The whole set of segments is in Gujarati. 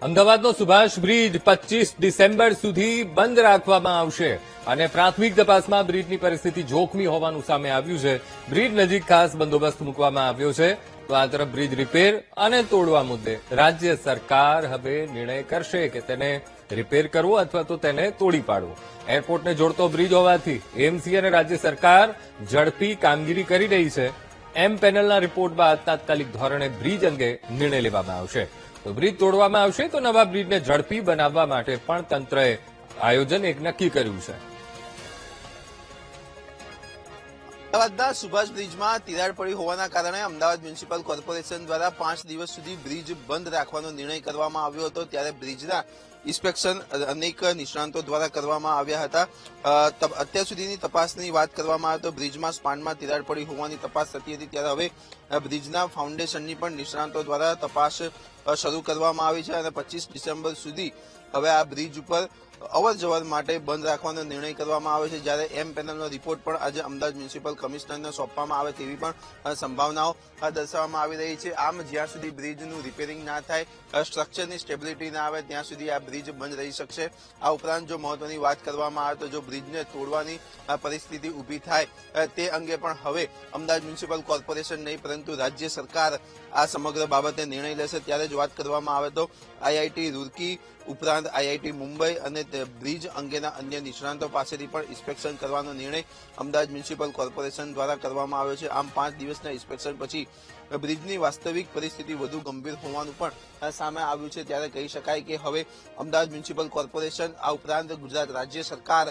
અમદાવાદનો સુભાષ બ્રિજ 25 ડિસેમ્બર સુધી બંધ રાખવામાં આવશે અને પ્રાથમિક તપાસમાં બ્રિજની પરિસ્થિતિ જોખમી હોવાનું સામે આવ્યું છે. બ્રિજ નજીક ખાસ બંદોબસ્ત મૂકવામાં આવ્યો છે. તો આ તરફ બ્રિજ રિપેર અને તોડવા મુદ્દે રાજ્ય સરકાર હવે નિર્ણય કરશે કે તેને રિપેર કરવો અથવા તો તેને તોડી પાડવો. એરપોર્ટને જોડતો બ્રિજ હોવાથી એએમસી અને રાજ્ય સરકાર ઝડપી કામગીરી કરી રહી છે. એમ પેનલના રિપોર્ટ બાદ તાત્કાલિક ધોરણે બ્રિજ અંગે નિર્ણય લેવામાં આવશે. તો બ્રિજ તોડવામાં આવશે તો નવા બ્રિજને ઝડપી બનાવવા માટે પણ તંત્રએ આયોજન એક નક્કી કર્યું છે. અમદાવાદના સુભાષ બ્રિજમાં તિરાડ પડી હોવાના કારણે અમદાવાદ મ્યુનિસિપલ કોર્પોરેશન દ્વારા 5 દિવસ સુધી બ્રિજ બંધ રાખવાનો નિર્ણય કરવામાં આવ્યો હતો. ત્યારે બ્રિજના ઇન્સ્પેક્શન અનેક નિષ્ણાંતો દ્વારા કરવામાં આવ્યા હતા. અત્યાર સુધીની તપાસની વાત કરવામાં આવે તો બ્રિજમાં સ્પાનમાં તિરાડ પડી હોવાની તપાસ થતી હતી. ત્યારે હવે બ્રિજના ફાઉન્ડેશનની પણ નિષ્ણાંતો દ્વારા તપાસ શરૂ કરવામાં આવી છે અને 25 ડિસેમ્બર સુધી હવે આ બ્રિજ ઉપર અવર જવર માટે બંધ રાખવાનો નિર્ણય કરવામાં આવે છે. જ્યારે એમ પેનલનો રિપોર્ટ પણ આજે અમદાવાદ મ્યુનિસિપલ કમિશનરને સોંપવામાં આવે તેવી પણ સંભાવનાઓ દર્શાવવામાં આવી રહી છે. આમ જ્યાં સુધી બ્રિજનું રિપેરિંગ ના થાય, સ્ટ્રક્ચરની સ્ટેબિલિટી ના આવે ત્યાં સુધી આ બ્રિજ બંધ રહી શકશે. આ ઉપરાંત જો મહત્વની વાત કરવામાં આવે તો જો બ્રિજને તોડવાની પરિસ્થિતિ ઉભી થાય તે અંગે પણ હવે અમદાવાદ મ્યુનિસિપલ કોર્પોરેશન નહીં પરંતુ રાજ્ય સરકાર આ સમગ્ર બાબતે નિર્ણય લેશે. ત્યારે જ વાત કરવામાં આવે તો આઈઆઈટી રૂરકી ઉપરાંત આઈઆઈટી મુંબઈ અને બ્રિજ અંગેના અન્ય નિષ્ણાંતો પાસેથી પણ ઇન્સ્પેક્શન કરવાનો નિર્ણય અમદાવાદ મ્યુનિસિપલ કોર્પોરેશન દ્વારા કરવામાં આવ્યો છે. આમ 5 દિવસના ઇન્સ્પેક્શન પછી બ્રિજની વાસ્તવિક પરિસ્થિતિ વધુ ગંભીર હોવાનું પણ સામે આવ્યું છે. ત્યારે કહી શકાય કે હવે અમદાવાદ મ્યુનિસિપલ કોર્પોરેશન આ ઉપરાંત ગુજરાત રાજ્ય સરકાર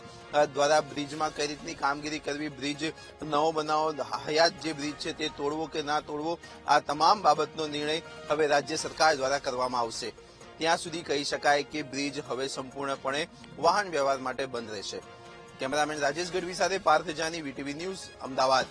દ્વારા બ્રિજમાં કઈ રીતની કામગીરી કરવી, બ્રિજ નવો બનાવો, હયાત જે બ્રિજ છે તે તોડવો કે ના તોડવો, આ તમામ બાબતનો નિર્ણય હવે રાજ્ય સરકાર દ્વારા કરવામાં આવશે. ત્યાં સુધી કહી શકાય કે બ્રિજ હવે સંપૂર્ણપણે વાહન વ્યવહાર માટે બંધ રહેશે. કેમેરામેન રાજેશ ગઢવી સાથે પાર્થ જાની, વીટીવી ન્યૂઝ, અમદાવાદ.